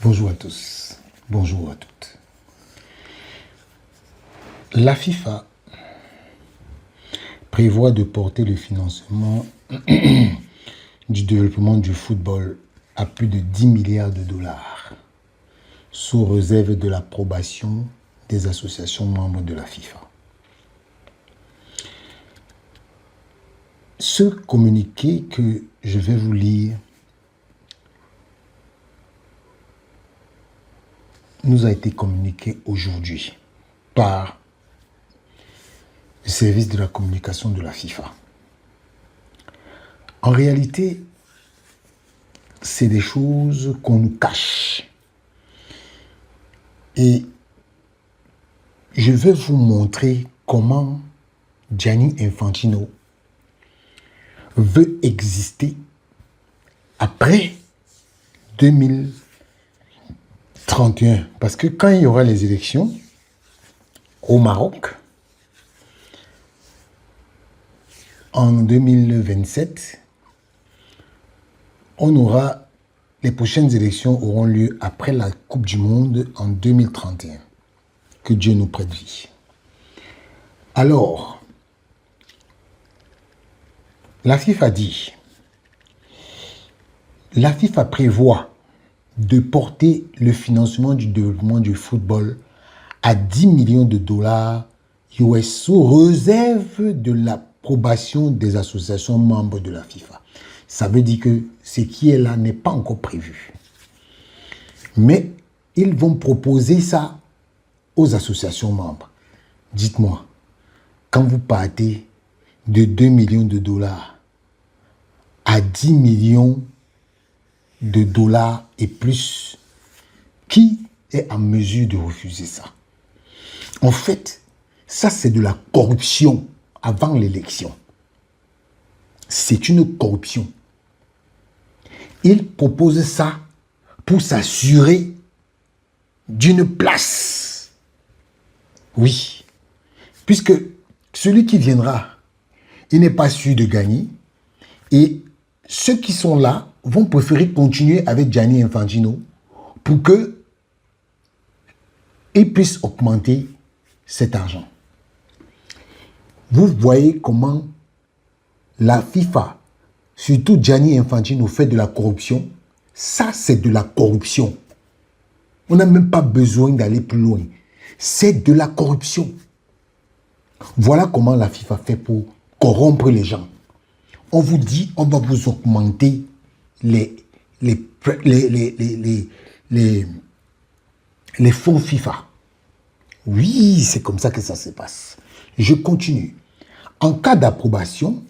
Bonjour à tous, bonjour à toutes. La FIFA prévoit de porter le financement du développement du football à plus de 10 milliards de dollars, sous réserve de l'approbation des associations membres de la FIFA. Ce communiqué que je vais vous lire nous a été communiqué aujourd'hui par le service de la communication de la FIFA. En réalité, c'est des choses qu'on nous cache. Et je vais vous montrer comment Gianni Infantino veut exister après 2031. Parce que quand il y aura les élections au Maroc, en 2027, les prochaines élections auront lieu après la Coupe du Monde en 2031. Que Dieu nous prête vie. Alors, la FIFA dit, la FIFA prévoit de porter le financement du développement du football à 10 millions de dollars US sous réserve de l'approbation des associations membres de la FIFA. Ça veut dire que ce qui est là n'est pas encore prévu. Mais ils vont proposer ça aux associations membres. Dites-moi, quand vous partez de 2 millions de dollars à 10 millions de dollars et plus, qui est en mesure de refuser ça? En fait, ça c'est de la corruption avant l'élection. C'est une corruption. Ils proposent ça pour s'assurer d'une place. Oui, puisque celui qui viendra, il n'est pas sûr de gagner. Et ceux qui sont là vont préférer continuer avec Gianni Infantino pour que il puisse augmenter cet argent. Vous voyez comment la FIFA, surtout Gianni Infantino, fait de la corruption. Ça, c'est de la corruption. On n'a même pas besoin d'aller plus loin. C'est de la corruption. Voilà comment la FIFA fait pour corrompre les gens. On vous dit, on va vous augmenter les fonds FIFA. Oui, c'est comme ça que ça se passe. Je continue. En cas d'approbation,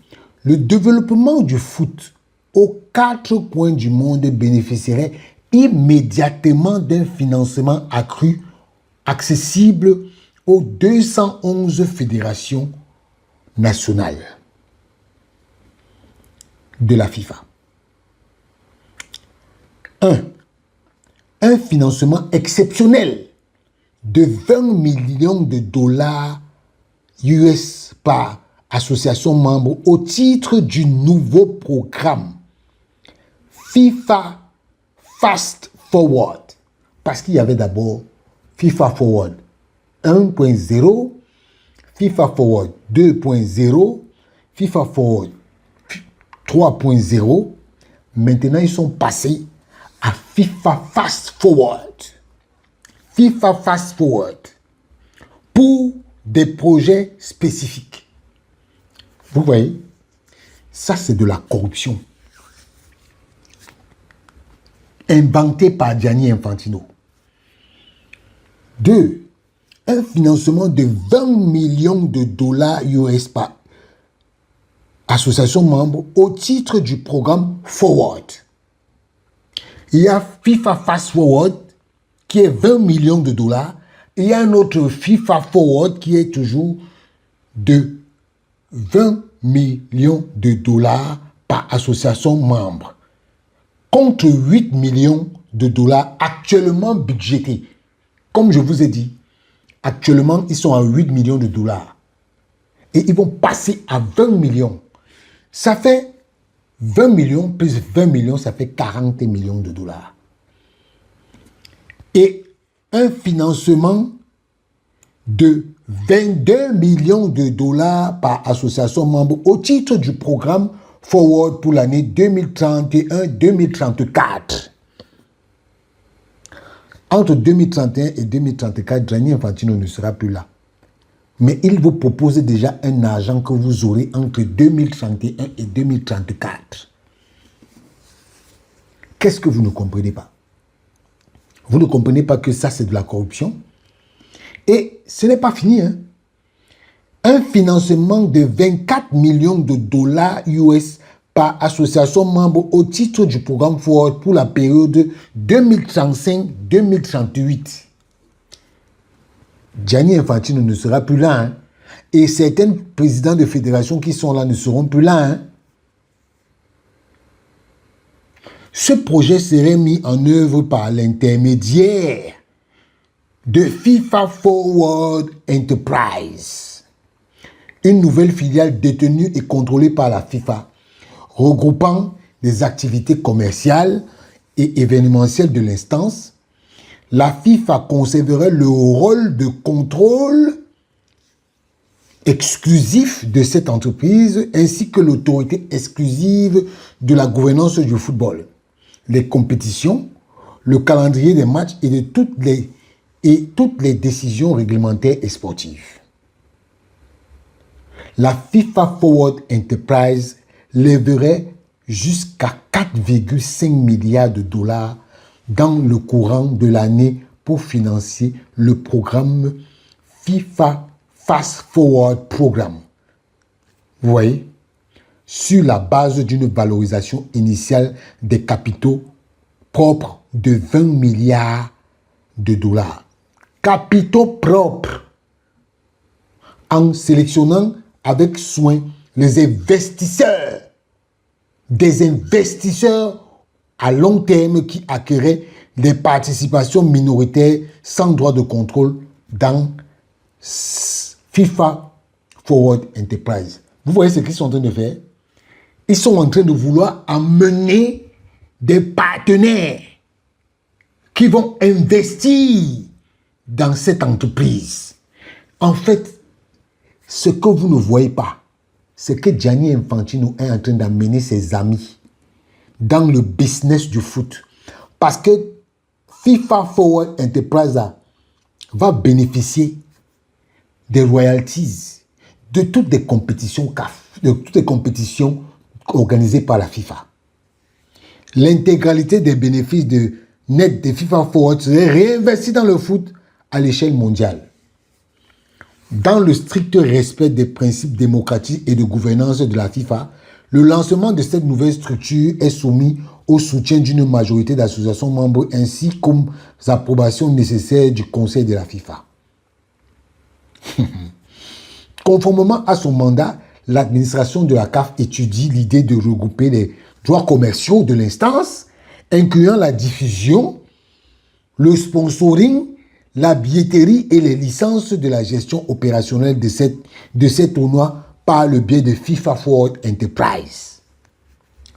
le développement du foot aux 4 coins du monde bénéficierait immédiatement d'un financement accru accessible aux 211 fédérations nationales de la FIFA. 1. Un financement exceptionnel de 20 millions de dollars US par association membre au titre du nouveau programme FIFA Fast Forward. Parce qu'il y avait d'abord FIFA Forward 1.0, FIFA Forward 2.0, FIFA Forward 3.0. Maintenant, ils sont passés à FIFA Fast Forward. FIFA Fast Forward pour des projets spécifiques. Vous voyez, ça c'est de la corruption inventée par Gianni Infantino. 2. Un financement de 20 millions de dollars US par association membre au titre du programme Forward. Il y a FIFA Fast Forward qui est 20 millions de dollars. Et il y a un autre FIFA Forward qui est toujours de 20 millions de dollars par association membre, contre 8 millions de dollars actuellement budgétés. Comme je vous ai dit, actuellement, ils sont à 8 millions de dollars. Et ils vont passer à 20 millions. Ça fait 20 millions plus 20 millions, ça fait 40 millions de dollars. Et un financement de 22 millions de dollars par association membre au titre du programme Forward pour l'année 2031-2034. Entre 2031 et 2034, Gianni Infantino ne sera plus là. Mais il vous propose déjà un argent que vous aurez entre 2031 et 2034. Qu'est-ce que vous ne comprenez pas? Vous ne comprenez pas que ça, c'est de la corruption? Et ce n'est pas fini, hein? Un financement de 24 millions de dollars US par association membre au titre du programme Forward pour la période 2035-2038. Gianni Infantino ne sera plus là, hein? Et certains présidents de fédérations qui sont là ne seront plus là, hein? Ce projet serait mis en œuvre par l'intermédiaire de FIFA Forward Enterprise, une nouvelle filiale détenue et contrôlée par la FIFA, regroupant des activités commerciales et événementielles de l'instance. La FIFA conserverait le rôle de contrôle exclusif de cette entreprise ainsi que l'autorité exclusive de la gouvernance du football, les compétitions, le calendrier des matchs et toutes les décisions réglementaires et sportives. La FIFA Forward Enterprise lèverait jusqu'à 4,5 milliards de dollars dans le courant de l'année pour financer le programme FIFA Fast Forward Program. Vous voyez, sur la base d'une valorisation initiale des capitaux propres de 20 milliards de dollars. Capitaux propres. En sélectionnant avec soin les investisseurs, des investisseurs à long terme qui acquéraient des participations minoritaires sans droit de contrôle dans FIFA Forward Enterprise. Vous voyez ce qu'ils sont en train de faire? Ils sont en train de vouloir amener des partenaires qui vont investir dans cette entreprise. En fait, ce que vous ne voyez pas, c'est que Gianni Infantino est en train d'amener ses amis dans le business du foot. Parce que FIFA Forward Enterprise va bénéficier des royalties de toutes les compétitions CAF, de toutes les compétitions organisées par la FIFA. L'intégralité des bénéfices net de FIFA Forward serait réinvestie dans le foot à l'échelle mondiale. Dans le strict respect des principes démocratiques et de gouvernance de la FIFA, le lancement de cette nouvelle structure est soumis au soutien d'une majorité d'associations membres ainsi qu'aux approbations nécessaires du Conseil de la FIFA. Conformément à son mandat, l'administration de la CAF étudie l'idée de regrouper les droits commerciaux de l'instance, incluant la diffusion, le sponsoring, la billetterie et les licences de la gestion opérationnelle de ces tournois par le biais de FIFA Forward Enterprise.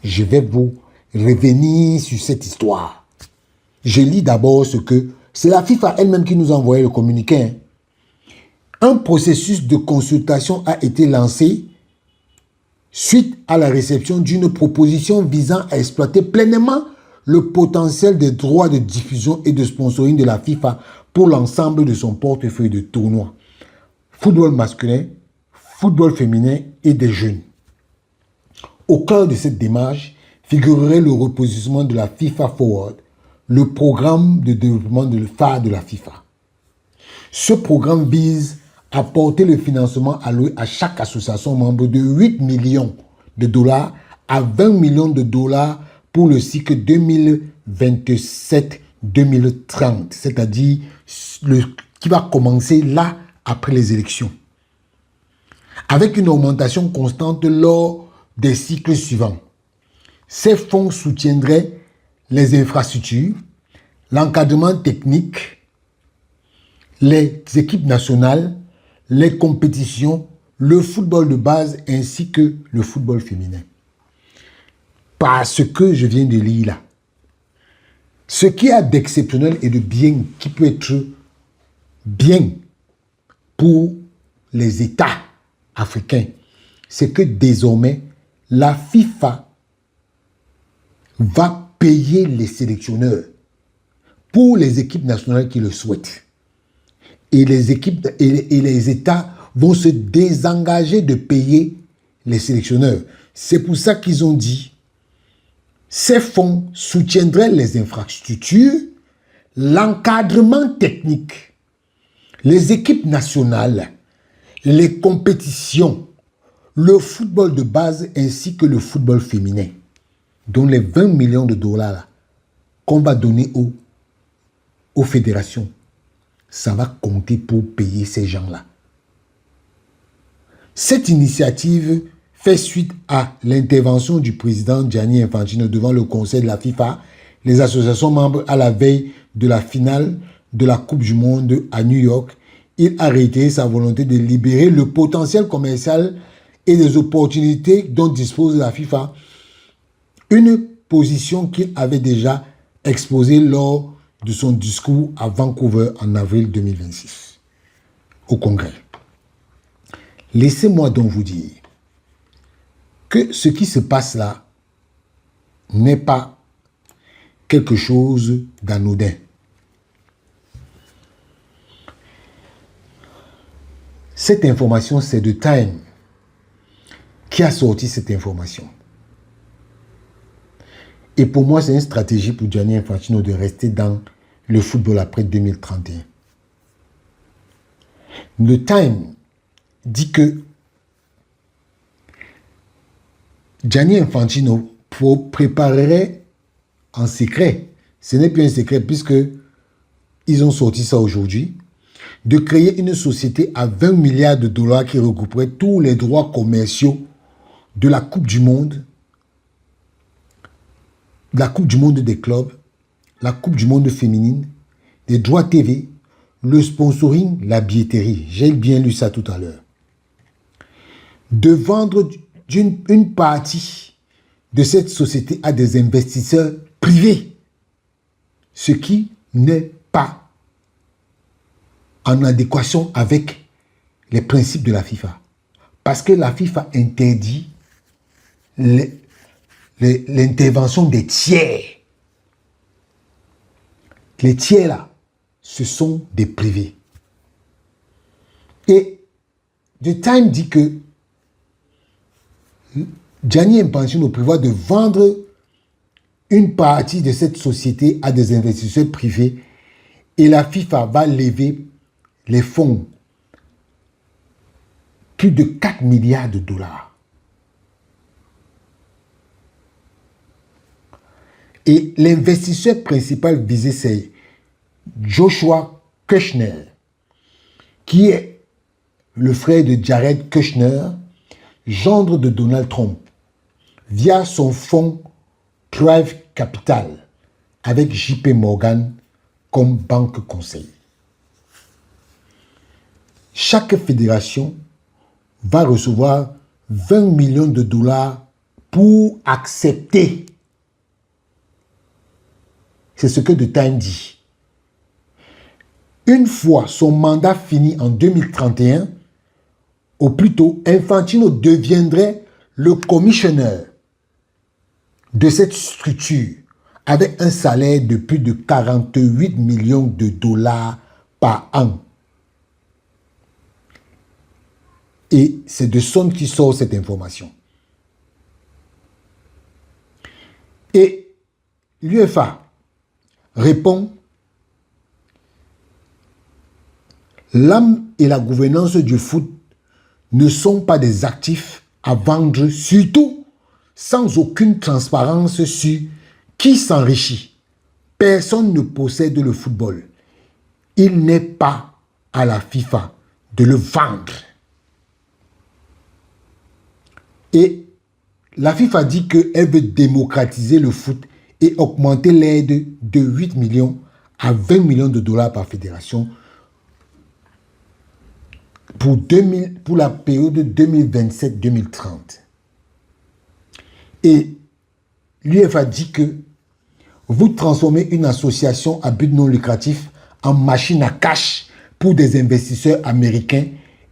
Je vais vous revenir sur cette histoire. Je lis d'abord ce que... C'est la FIFA elle-même qui nous a envoyé le communiqué. Hein. Un processus de consultation a été lancé suite à la réception d'une proposition visant à exploiter pleinement le potentiel des droits de diffusion et de sponsoring de la FIFA pour l'ensemble de son portefeuille de tournois. Football masculin, football féminin et des jeunes. Au cœur de cette démarche figurerait le repositionnement de la FIFA Forward, le programme de développement de phare de la FIFA. Ce programme vise à porter le financement alloué à chaque association membre de 8 millions de dollars à 20 millions de dollars pour le cycle 2027-2030, c'est-à-dire qui va commencer là après les élections, avec une augmentation constante lors des cycles suivants. Ces fonds soutiendraient les infrastructures, l'encadrement technique, les équipes nationales, les compétitions, le football de base ainsi que le football féminin. par ce que je viens de lire là. Ce qui y a d'exceptionnel et de bien, qui peut être bien pour les États africains, c'est que désormais, la FIFA va payer les sélectionneurs pour les équipes nationales qui le souhaitent. Et les équipes et les États vont se désengager de payer les sélectionneurs. C'est pour ça qu'ils ont dit ces fonds soutiendraient les infrastructures, l'encadrement technique, les équipes nationales, les compétitions, le football de base ainsi que le football féminin, dont les 20 millions de dollars qu'on va donner aux fédérations, ça va compter pour payer ces gens-là. Cette initiative fait suite à l'intervention du président Gianni Infantino devant le conseil de la FIFA, les associations membres à la veille de la finale de la Coupe du Monde à New York. Il a réitéré sa volonté de libérer le potentiel commercial et les opportunités dont dispose la FIFA, une position qu'il avait déjà exposée lors de son discours à Vancouver en avril 2026 au Congrès. Laissez-moi donc vous dire que ce qui se passe là n'est pas quelque chose d'anodin. Cette information, c'est The Time qui a sorti cette information. Et pour moi, c'est une stratégie pour Gianni Infantino de rester dans le football après 2031. The Time dit que Gianni Infantino préparerait en secret, ce n'est plus un secret puisque ils ont sorti ça aujourd'hui, de créer une société à 20 milliards de dollars qui regrouperait tous les droits commerciaux de la Coupe du Monde, la Coupe du Monde des clubs, la Coupe du Monde féminine, les droits TV, le sponsoring, la billetterie. J'ai bien lu ça tout à l'heure. De vendre une partie de cette société à des investisseurs privés, ce qui n'est pas en adéquation avec les principes de la FIFA. Parce que la FIFA interdit l'intervention des tiers. Les tiers là, ce sont des privés. Et The Time dit que Gianni Infantino prévoit de vendre une partie de cette société à des investisseurs privés et la FIFA va lever les fonds, plus de 4 milliards de dollars. Et l'investisseur principal visé, c'est Joshua Kushner, qui est le frère de Jared Kushner, gendre de Donald Trump, via son fonds Thrive Capital, avec JP Morgan comme banque conseil. Chaque fédération va recevoir 20 millions de dollars pour accepter. C'est ce que The Time dit. Une fois son mandat fini en 2031, au plus tôt, Infantino deviendrait le commissionnaire de cette structure avec un salaire de plus de 48 millions de dollars par an. Et c'est de Sun qui sort cette information. Et l'UEFA répond: l'âme et la gouvernance du foot ne sont pas des actifs à vendre, surtout sans aucune transparence sur qui s'enrichit. Personne ne possède le football. Il n'est pas à la FIFA de le vendre. Et la FIFA dit qu'elle veut démocratiser le foot et augmenter l'aide de 8 millions à 20 millions de dollars par fédération pour la période 2027-2030. Et l'UEFA dit que vous transformez une association à but non lucratif en machine à cash pour des investisseurs américains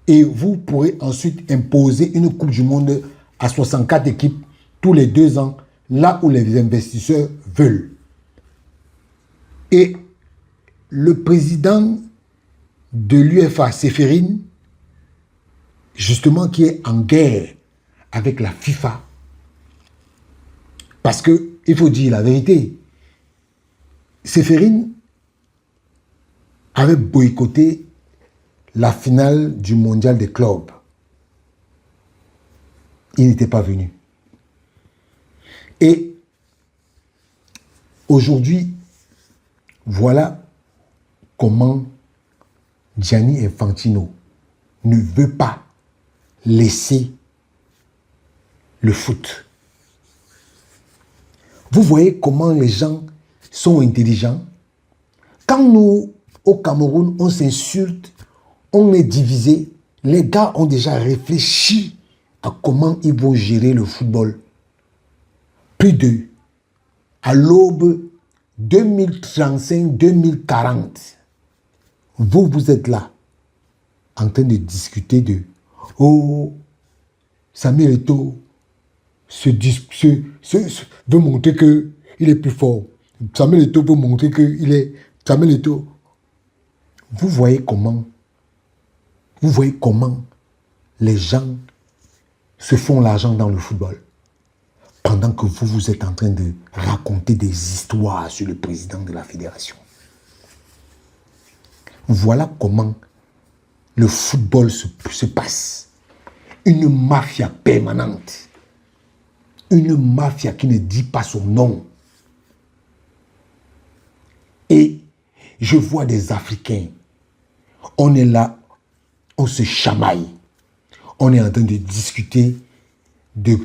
et vous pourrez ensuite imposer une Coupe du Monde à 64 équipes tous les 2 ans, là où les investisseurs veulent. Et le président de l'UEFA, Ceferin, justement qui est en guerre avec la FIFA, parce que il faut dire la vérité, Ceferin avait boycotté la finale du mondial des clubs. Il n'était pas venu. Et aujourd'hui, voilà comment Gianni Infantino ne veut pas laisser le foot. Vous voyez comment les gens sont intelligents. Quand nous, au Cameroun, on s'insulte, on est divisé, les gars ont déjà réfléchi à comment ils vont gérer le football. Plus de, à l'aube 2035-2040, vous êtes là, en train de discuter de « Oh, Samuel Eto'o veut montrer qu'il est plus fort. Samuel Eto'o veut montrer qu'il est... Samuel Eto'o. » Vous voyez comment les gens se font l'argent dans le football. Pendant que vous êtes en train de raconter des histoires sur le président de la fédération. Voilà comment le football se passe. Une mafia permanente. Une mafia qui ne dit pas son nom. Et je vois des Africains. On est là, on se chamaille. On est en train de discuter de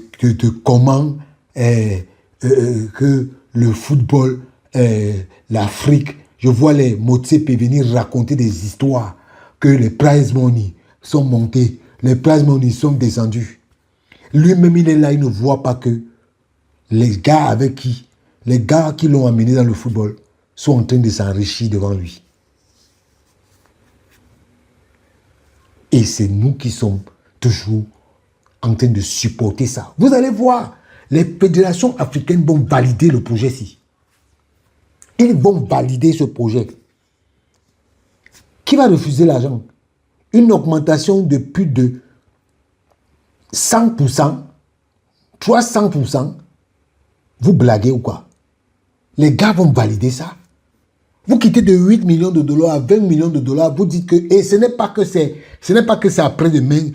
comment que le football, l'Afrique, je vois les Motsepe venir raconter des histoires que les prize money sont montés, les prize money sont descendus. Lui-même, il est là, il ne voit pas que les gars qui l'ont amené dans le football sont en train de s'enrichir devant lui. Et c'est nous qui sommes toujours en train de supporter ça. Vous allez voir, les fédérations africaines vont valider le projet-ci. Ils vont valider ce projet. Qui va refuser l'argent? Une augmentation de plus de 100%, 300%. Vous blaguez ou quoi? Les gars vont valider ça. Vous quittez de 8 millions de dollars à 20 millions de dollars, vous dites que, et ce n'est pas que c'est après-demain,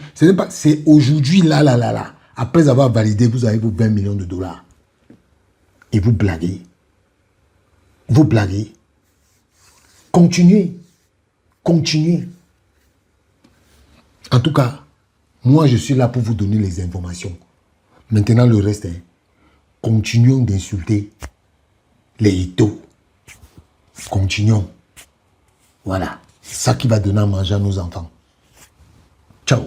c'est aujourd'hui, là. Après avoir validé, vous avez vos 20 millions de dollars. Et vous blaguez. Vous blaguez. Continuez. Continuez. En tout cas, moi, je suis là pour vous donner les informations. Maintenant, le reste, continuons d'insulter les Eto'o. Continuons. Voilà. C'est ça qui va donner à manger à nos enfants. Ciao.